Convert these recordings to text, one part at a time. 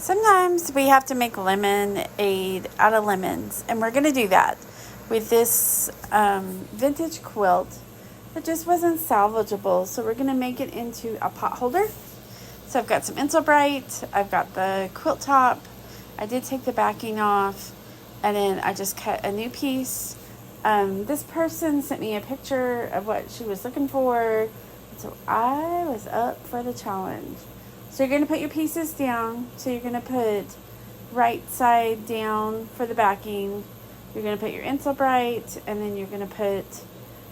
Sometimes we have to make lemonade out of lemons, and we're going to do that with this vintage quilt that just wasn't salvageable. So we're going to make it into a pot holder. So I've got some Insulbrite, I've got the quilt top, I did take the backing off, and then I just cut a new piece. This person sent me a picture of what she was looking for, so I was up for the challenge. So you're going to put your pieces down. So you're going to put right side down for the backing. You're going to put your Insulbrite, and then you're going to put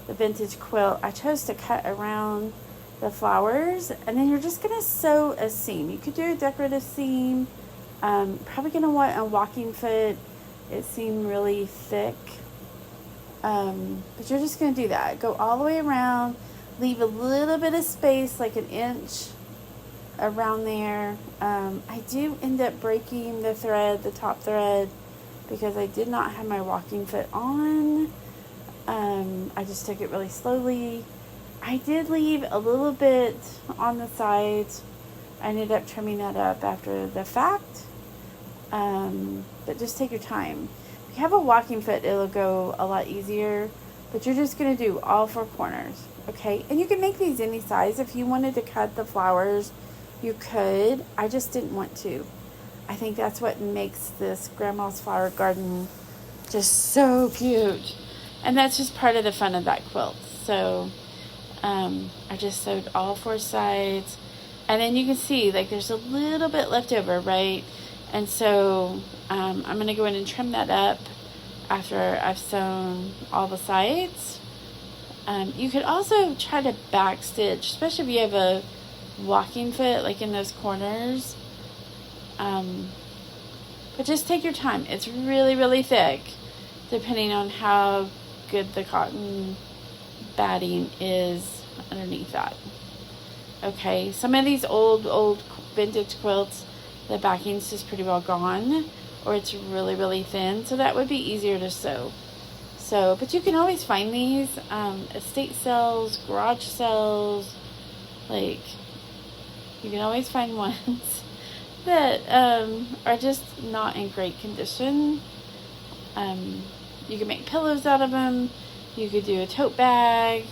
the vintage quilt. I chose to cut around the flowers, and then you're just going to sew a seam. You could do a decorative seam. Probably going to want a walking foot. It seemed really thick. But you're just going to do that. Go all the way around. Leave a little bit of space, like an inch around there. I do end up breaking the thread, the top thread, because I did not have my walking foot on. I just took it really slowly. I did leave a little bit on the sides. I ended up trimming that up after the fact. But just take your time. If you have a walking foot, it'll go a lot easier. But you're just going to do all four corners. Okay? And you can make these any size. If you wanted to cut the flowers, you could. I just didn't want to. I think that's what makes this grandma's flower garden just so cute. And that's just part of the fun of that quilt. So I just sewed all four sides. And then you can see, like, there's a little bit left over, right? And so I'm going to go in and trim that up after I've sewn all the sides. You could also try to back stitch, especially if you have a walking foot, like in those corners. But just take your time. It's really, really thick, depending on how good the cotton batting is underneath that. Okay, some of these old vintage quilts, the backing's just pretty well gone, or it's really, really thin, so that would be easier to sew. So, but you can always find these estate sales, garage sales, like, you can always find ones that are just not in great condition. You can make pillows out of them. You could do a tote bag.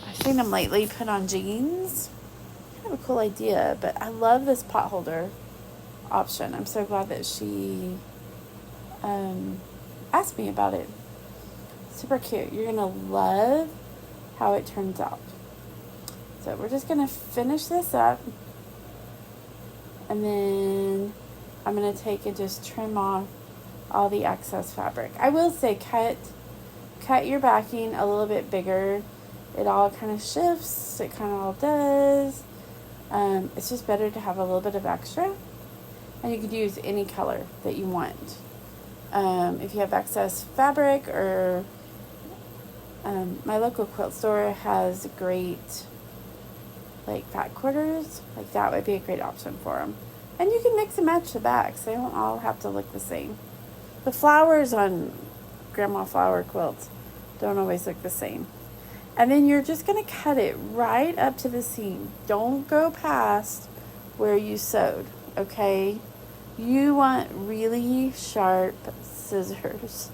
I've seen them lately put on jeans. Kind of a cool idea, but I love this pot holder option. I'm so glad that she asked me about it. Super cute. You're gonna love how it turns out. So we're just gonna finish this up, and then I'm gonna take and just trim off all the excess fabric. I will say cut your backing a little bit bigger. It all kind of shifts. It kind of all does. It's just better to have a little bit of extra. And you could use any color that you want. If you have excess fabric, or my local quilt store has great, like, fat quarters. Like, that would be a great option for them. And you can mix and match the backs. They don't all have to look the same. The flowers on grandma flower quilts don't always look the same. And then you're just going to cut it right up to the seam. Don't go past where you sewed, okay? You want really sharp scissors.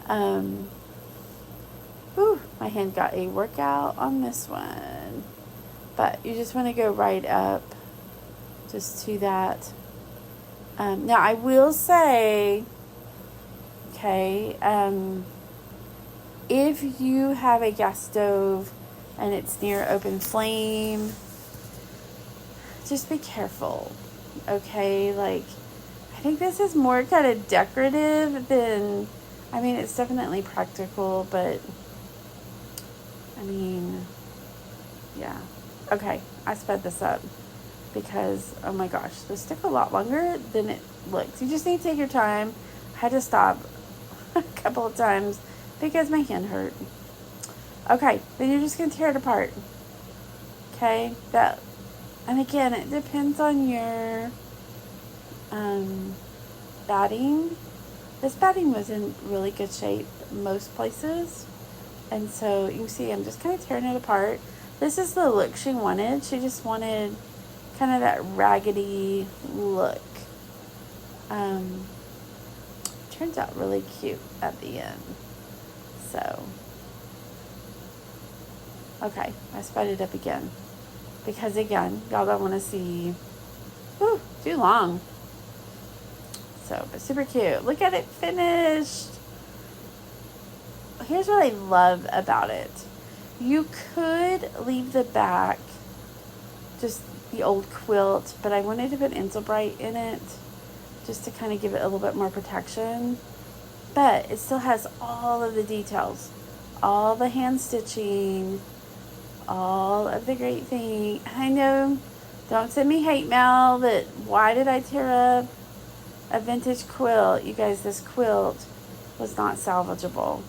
My hand got a workout on this one. But you just want to go right up just to that. Now, I will say, okay, if you have a gas stove and it's near open flame, just be careful, okay? Like, I think this is more kind of decorative than, I mean, it's definitely practical, but, I mean, yeah. Okay, I sped this up because, oh my gosh, this took a lot longer than it looks. You just need to take your time. I had to stop a couple of times because my hand hurt. Okay, then you're just going to tear it apart. Okay, and again, it depends on your batting. This batting was in really good shape most places. And so you can see I'm just kind of tearing it apart. This is the look she wanted. She just wanted kind of that raggedy look. Turns out really cute at the end. So, okay, I sped it up again. Because again, y'all don't want to see too long. So, but super cute. Look at it finished. Here's what I love about it. You could leave the back just the old quilt, but I wanted to put Insulbright in it just to kind of give it a little bit more protection. But it still has all of the details, all the hand stitching, all of the great thing. I know, don't send me hate mail that why did I tear up a vintage quilt. You guys, this quilt was not salvageable.